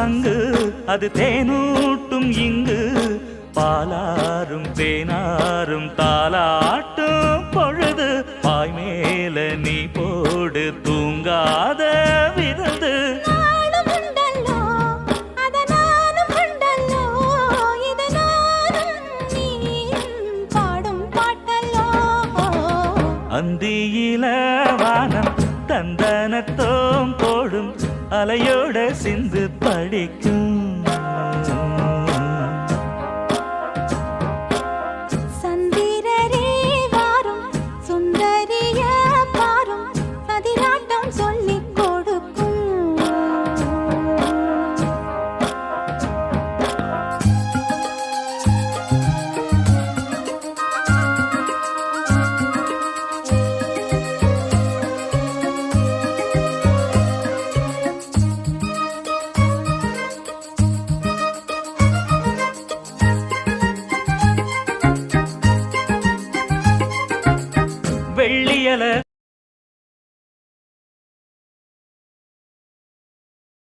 சங்கு அது தேனூட்டும் இங்கு பாலாரும் தேனாரும் தாலாட்டும் பொழுது பாய் மேல நீ போடு தூங்காத விருந்து அந்தியில வானம் தந்தனத்தோம் போடும் அலையோட சிந்து படிக்கும் சந்திரரே வாரும் சுந்தரிய பாரும் சதிராட்டம் சொல்லிக் கொடுக்கும் வெள்ளியல